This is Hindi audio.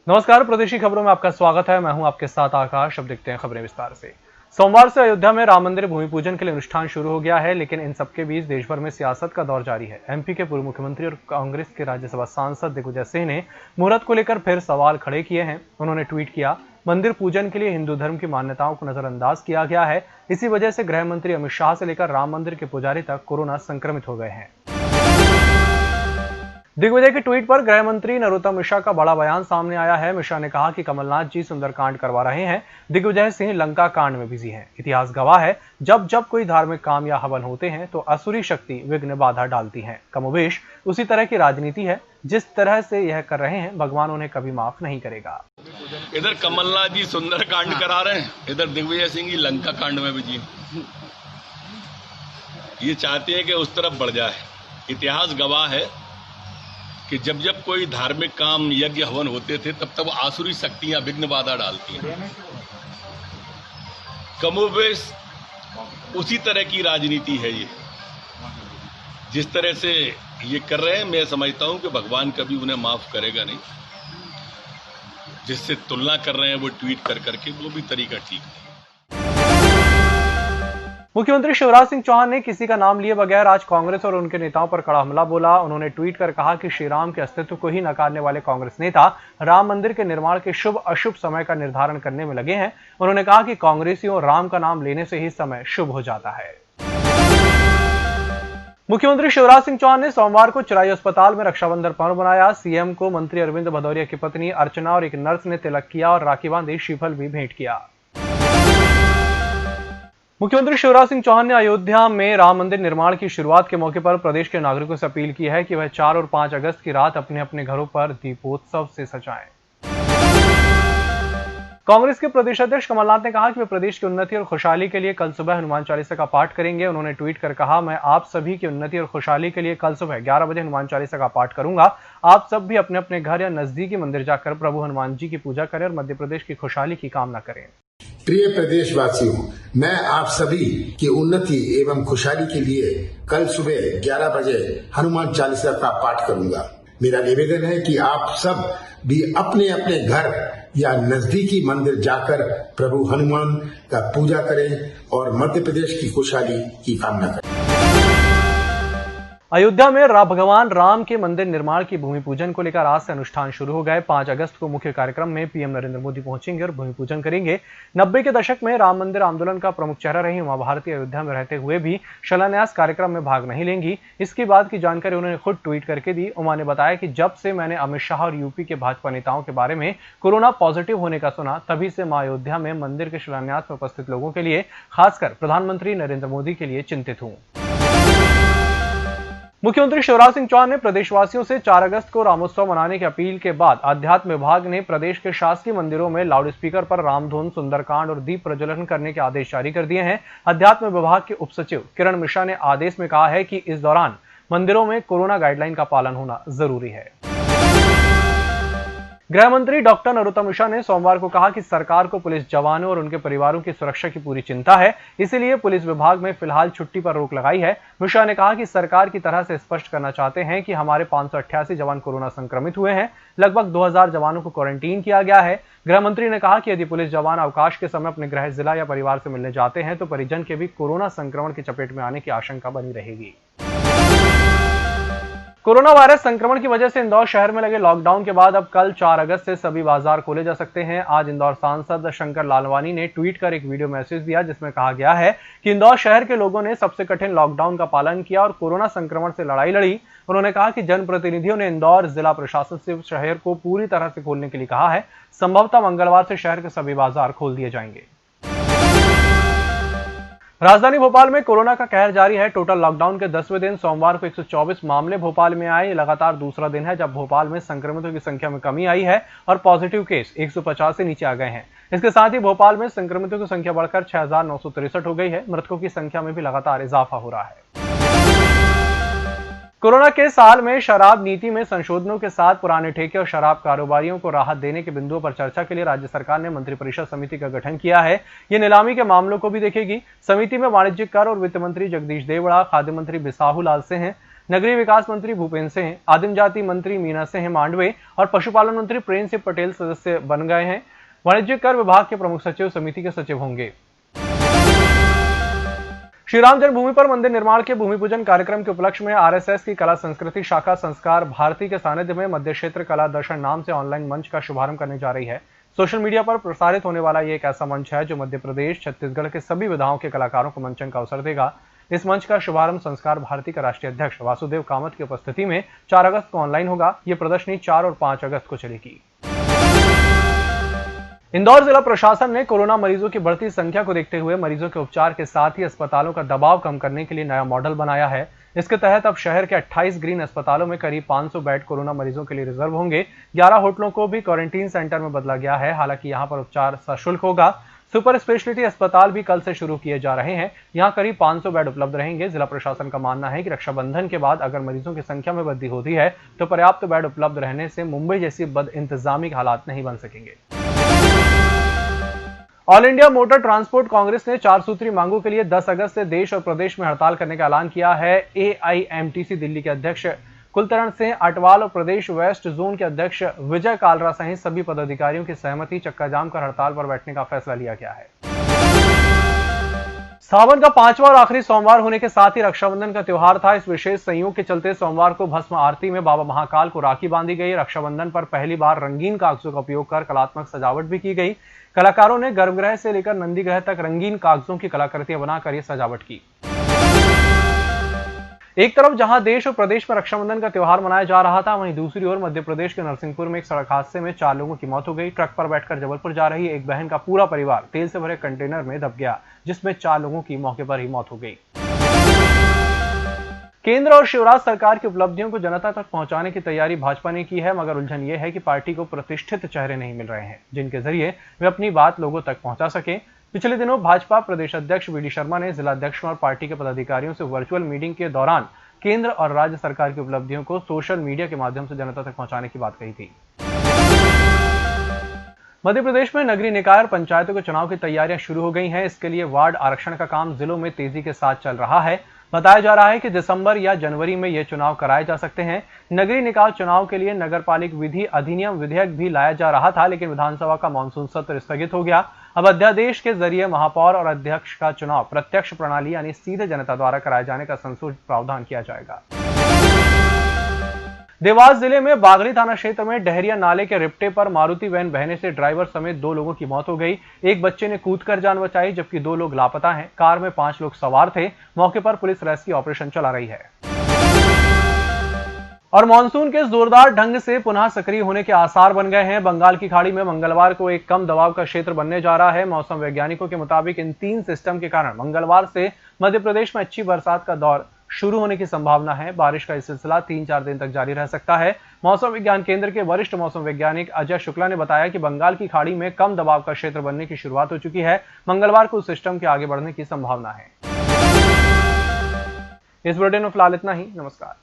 नमस्कार, प्रदेशी खबरों में आपका स्वागत है। मैं हूं आपके साथ आकाश। अब देखते हैं खबरें विस्तार से। सोमवार से अयोध्या में राम मंदिर भूमि पूजन के लिए अनुष्ठान शुरू हो गया है, लेकिन इन सबके बीच देश भर में सियासत का दौर जारी है। एमपी के पूर्व मुख्यमंत्री और कांग्रेस के राज्यसभा सांसद दिग्विजय सिंह ने मुहूर्त को लेकर फिर सवाल खड़े किए हैं। उन्होंने ट्वीट किया, मंदिर पूजन के लिए हिंदू धर्म की मान्यताओं को नजरअंदाज किया गया है। इसी वजह से गृह मंत्री अमित शाह से लेकर राम मंदिर के पुजारी तक कोरोना संक्रमित हो गए हैं। दिग्विजय के ट्वीट पर गृह मंत्री नरोत्तम मिश्रा का बड़ा बयान सामने आया है। मिश्रा ने कहा कि कमलनाथ जी सुंदरकांड करवा रहे हैं, दिग्विजय सिंह लंका कांड में बिजी हैं। इतिहास गवाह है, जब जब कोई धार्मिक काम या हवन होते हैं तो असुरी शक्ति विघ्न बाधा डालती है। कमोबेश उसी तरह की राजनीति है। जिस तरह से यह कर रहे हैं, भगवान उन्हें कभी माफ नहीं करेगा। इधर कमलनाथ जी सुंदरकांड करा रहे हैं, इधर दिग्विजय सिंह जी लंका कांड में बिजी। ये चाहते हैं कि उस तरफ बढ़ जाए। इतिहास गवाह है कि जब जब कोई धार्मिक काम यज्ञ हवन होते थे तब तब आसुरी शक्तियां विघ्न बाधा डालती हैं। कमोबेश उसी तरह की राजनीति है ये। जिस तरह से ये कर रहे हैं, मैं समझता हूं कि भगवान कभी उन्हें माफ करेगा नहीं। जिससे तुलना कर रहे हैं वो ट्वीट कर करके, वो भी तरीका ठीक नहीं। मुख्यमंत्री शिवराज सिंह चौहान ने किसी का नाम लिए बगैर आज कांग्रेस और उनके नेताओं पर कड़ा हमला बोला। उन्होंने ट्वीट कर कहा कि श्री राम के अस्तित्व को ही नकारने वाले कांग्रेस नेता राम मंदिर के निर्माण के शुभ अशुभ समय का निर्धारण करने में लगे हैं। उन्होंने कहा कि कांग्रेसियों राम का नाम लेने से ही समय शुभ हो जाता है। मुख्यमंत्री शिवराज सिंह चौहान ने सोमवार को चिरायु अस्पताल में रक्षाबंधन पर्व मनाया। सीएम को मंत्री अरविंद भदौरिया की पत्नी अर्चना और एक नर्स ने तिलक किया और राखी बांधी श्रीफल भी भेंट किया। मुख्यमंत्री शिवराज सिंह चौहान ने अयोध्या में राम मंदिर निर्माण की शुरुआत के मौके पर प्रदेश के नागरिकों से अपील की है कि वह 4 और 5 अगस्त की रात अपने अपने घरों पर दीपोत्सव से सजाएं। कांग्रेस के प्रदेश अध्यक्ष कमलनाथ ने कहा कि वे प्रदेश की उन्नति और खुशहाली के लिए कल सुबह हनुमान चालीसा का पाठ करेंगे। उन्होंने ट्वीट कर कहा, मैं आप सभी की उन्नति और खुशहाली के लिए कल सुबह 11 बजे हनुमान चालीसा का पाठ करूंगा। आप सब भी अपने अपने घर या नजदीकी मंदिर जाकर प्रभु हनुमान जी की पूजा करें और मध्य प्रदेश की खुशहाली की कामना करें। प्रिय प्रदेशवासियों, मैं आप सभी की उन्नति एवं खुशहाली के लिए कल सुबह 11 बजे हनुमान चालीसा का पाठ करूंगा। मेरा निवेदन है कि आप सब भी अपने अपने घर या नजदीकी मंदिर जाकर प्रभु हनुमान का पूजा करें और मध्य प्रदेश की खुशहाली की कामना करें। अयोध्या में भगवान राम के मंदिर निर्माण की भूमि पूजन को लेकर आज से अनुष्ठान शुरू हो गए। 5 अगस्त को मुख्य कार्यक्रम में पीएम नरेंद्र मोदी पहुंचेंगे और भूमि पूजन करेंगे। 90 के दशक में राम मंदिर आंदोलन का प्रमुख चेहरा रही उमा भारती अयोध्या में रहते हुए भी शिलान्यास कार्यक्रम में भाग नहीं लेंगी। इसकी बात की जानकारी उन्होंने खुद ट्वीट करके दी। उमा ने बताया कि जब से मैंने अमित शाह और यूपी के भाजपा नेताओं के बारे में कोरोना पॉजिटिव होने का सुना, तभी से मां अयोध्या में मंदिर के शिलान्यास में उपस्थित लोगों के लिए, खासकर प्रधानमंत्री नरेंद्र मोदी के लिए चिंतित हूं। मुख्यमंत्री शिवराज सिंह चौहान ने प्रदेशवासियों से 4 अगस्त को रामोत्सव मनाने की अपील के बाद अध्यात्म विभाग ने प्रदेश के शासकीय मंदिरों में लाउडस्पीकर पर रामधुन, सुंदरकांड और दीप प्रज्वलन करने के आदेश जारी कर दिए हैं। अध्यात्म विभाग के उप सचिव किरण मिश्रा ने आदेश में कहा है कि इस दौरान मंदिरों में कोरोना गाइडलाइन का पालन होना जरूरी है। गृह मंत्री डॉक्टर नरोत्तम मिश्रा ने सोमवार को कहा कि सरकार को पुलिस जवानों और उनके परिवारों की सुरक्षा की पूरी चिंता है, इसीलिए पुलिस विभाग में फिलहाल छुट्टी पर रोक लगाई है। मिश्रा ने कहा कि सरकार की तरह से स्पष्ट करना चाहते हैं कि हमारे 588 जवान कोरोना संक्रमित हुए हैं। लगभग 2000 जवानों को क्वारंटीन किया गया है। गृह मंत्री ने कहा कि यदि पुलिस जवान अवकाश के समय अपने गृह जिला या परिवार से मिलने जाते हैं तो परिजन के भी कोरोना संक्रमण की चपेट में आने की आशंका बनी रहेगी। कोरोना वायरस संक्रमण की वजह से इंदौर शहर में लगे लॉकडाउन के बाद अब कल 4 अगस्त से सभी बाजार खोले जा सकते हैं। आज इंदौर सांसद शंकर लालवानी ने ट्वीट कर एक वीडियो मैसेज दिया, जिसमें कहा गया है कि इंदौर शहर के लोगों ने सबसे कठिन लॉकडाउन का पालन किया और कोरोना संक्रमण से लड़ाई लड़ी। उन्होंने कहा कि जनप्रतिनिधियों ने इंदौर जिला प्रशासन से शहर को पूरी तरह से खोलने के लिए कहा है। संभवतः मंगलवार से शहर के सभी बाजार खोल दिए जाएंगे। राजधानी भोपाल में कोरोना का कहर जारी है। टोटल लॉकडाउन के 10वें दिन सोमवार को 124 मामले भोपाल में आए। लगातार दूसरा दिन है जब भोपाल में संक्रमितों की संख्या में कमी आई है और पॉजिटिव केस 150 से नीचे आ गए हैं। इसके साथ ही भोपाल में संक्रमितों की संख्या बढ़कर 6963 हो गई है। मृतकों की संख्या में भी लगातार इजाफा हो रहा है। कोरोना के साल में शराब नीति में संशोधनों के साथ पुराने ठेके और शराब कारोबारियों को राहत देने के बिंदुओं पर चर्चा के लिए राज्य सरकार ने मंत्रिपरिषद समिति का गठन किया है। ये नीलामी के मामलों को भी देखेगी। समिति में वाणिज्यिक कर और वित्त मंत्री जगदीश देवड़ा, खाद्य मंत्री बिसाहू लाल सिंह, नगरीय विकास मंत्री भूपेंद्र सिंह, आदिम जाति मंत्री मीना सिंह मांडवे और पशुपालन मंत्री प्रेम सिंह पटेल सदस्य बन गए हैं। वाणिज्य कर विभाग के प्रमुख सचिव समिति के सचिव होंगे। श्री राम जन्मभूमि पर मंदिर निर्माण के भूमि पूजन कार्यक्रम के उपलक्ष्य में आरएसएस की कला संस्कृति शाखा संस्कार भारती के सानिध्य में मध्य क्षेत्र कला दर्शन नाम से ऑनलाइन मंच का शुभारंभ करने जा रही है। सोशल मीडिया पर प्रसारित होने वाला ये एक ऐसा मंच है जो मध्य प्रदेश, छत्तीसगढ़ के सभी विधाओं के कलाकारों को मंचन का अवसर देगा। इस मंच का शुभारंभ संस्कार भारती के राष्ट्रीय अध्यक्ष वासुदेव कामत की उपस्थिति में 4 अगस्त को ऑनलाइन होगा। ये प्रदर्शनी 4 और 5 अगस्त को चलेगी। इंदौर जिला प्रशासन ने कोरोना मरीजों की बढ़ती संख्या को देखते हुए मरीजों के उपचार के साथ ही अस्पतालों का दबाव कम करने के लिए नया मॉडल बनाया है। इसके तहत अब शहर के 28 ग्रीन अस्पतालों में करीब 500 बेड कोरोना मरीजों के लिए रिजर्व होंगे। 11 होटलों को भी क्वारंटीन सेंटर में बदला गया है। हालांकि यहां पर उपचार सशुल्क होगा। सुपर स्पेशलिटी अस्पताल भी कल से शुरू किए जा रहे हैं। यहां करीब 500 बेड उपलब्ध रहेंगे। जिला प्रशासन का मानना है कि रक्षाबंधन के बाद अगर मरीजों की संख्या में वृद्धि होती है तो पर्याप्त बेड उपलब्ध रहने से मुंबई जैसी बदइंतजामी हालात नहीं बन सकेंगे। All India motor transport Congress ने 4 सूत्री मांगों के लिए 10 अगस्त से देश और प्रदेश में हड़ताल करने का ऐलान किया है। एआईएमटीसी दिल्ली के अध्यक्ष कुलतरण सिंह अटवाल और प्रदेश वेस्ट जोन के अध्यक्ष विजय कालरा सहित सभी पदाधिकारियों की सहमति चक्का जाम कर हड़ताल पर बैठने का फैसला लिया गया है। सावन का 5वां और आखिरी सोमवार होने के साथ ही रक्षाबंधन का त्योहार था। इस विशेष संयोग के चलते सोमवार को भस्म आरती में बाबा महाकाल को राखी बांधी गई। रक्षाबंधन पर पहली बार रंगीन कागजों का उपयोग कर कलात्मक सजावट भी की गई। कलाकारों ने गर्भगृह से लेकर नंदी ग्रह तक रंगीन कागजों की कलाकृतियां बनाकर यह सजावट की। एक तरफ जहां देश और प्रदेश में रक्षाबंधन का त्योहार मनाया जा रहा था, वहीं दूसरी ओर मध्य प्रदेश के नरसिंहपुर में एक सड़क हादसे में 4 लोगों की मौत हो गई। ट्रक पर बैठकर जबलपुर जा रही एक बहन का पूरा परिवार तेल से भरे कंटेनर में दब गया, जिसमें 4 लोगों की मौके पर ही मौत हो गई। केंद्र और शिवराज सरकार की उपलब्धियों को जनता तक पहुंचाने की तैयारी भाजपा ने की है, मगर उलझन यह है कि पार्टी को प्रतिष्ठित चेहरे नहीं मिल रहे हैं जिनके जरिए वे अपनी बात लोगों तक पहुंचा सके। पिछले दिनों भाजपा प्रदेश अध्यक्ष वीडी शर्मा ने जिलाध्यक्षों और पार्टी के पदाधिकारियों से वर्चुअल मीटिंग के दौरान केंद्र और राज्य सरकार की उपलब्धियों को सोशल मीडिया के माध्यम से जनता तक पहुंचाने की बात कही थी। मध्य प्रदेश में नगरीय निकाय और पंचायतों के चुनाव की तैयारियां शुरू हो गई हैं। इसके लिए वार्ड आरक्षण का काम जिलों में तेजी के साथ चल रहा है। बताया जा रहा है कि दिसंबर या जनवरी में ये चुनाव कराए जा सकते हैं। नगरीय निकाय चुनाव के लिए नगरपालिक विधि अधिनियम विधेयक भी लाया जा रहा था, लेकिन विधानसभा का मानसून सत्र स्थगित हो गया। अब अध्यादेश के जरिए महापौर और अध्यक्ष का चुनाव प्रत्यक्ष प्रणाली यानी सीधे जनता द्वारा कराए जाने का संशोधित प्रावधान किया जाएगा। देवास जिले में बागड़ी थाना क्षेत्र में डहरिया नाले के रिप्टे पर मारुति वैन बहने से ड्राइवर समेत 2 लोगों की मौत हो गई। एक बच्चे ने कूदकर जान बचाई, जबकि 2 लोग लापता हैं। कार में 5 लोग सवार थे। मौके पर पुलिस रेस्क्यू ऑपरेशन चला रही है। और मानसून के जोरदार ढंग से पुनः सक्रिय होने के आसार बन गए हैं। बंगाल की खाड़ी में मंगलवार को एक कम दबाव का क्षेत्र बनने जा रहा है। मौसम वैज्ञानिकों के मुताबिक इन 3 सिस्टम के कारण मंगलवार से मध्य प्रदेश में अच्छी बरसात का दौर शुरू होने की संभावना है। बारिश का यह सिलसिला 3-4 दिन तक जारी रह सकता है। मौसम विज्ञान केंद्र के वरिष्ठ मौसम वैज्ञानिक अजय शुक्ला ने बताया कि बंगाल की खाड़ी में कम दबाव का क्षेत्र बनने की शुरुआत हो चुकी है। मंगलवार को सिस्टम के आगे बढ़ने की संभावना है। इस बुलेटिन में फिलहाल इतना ही। नमस्कार।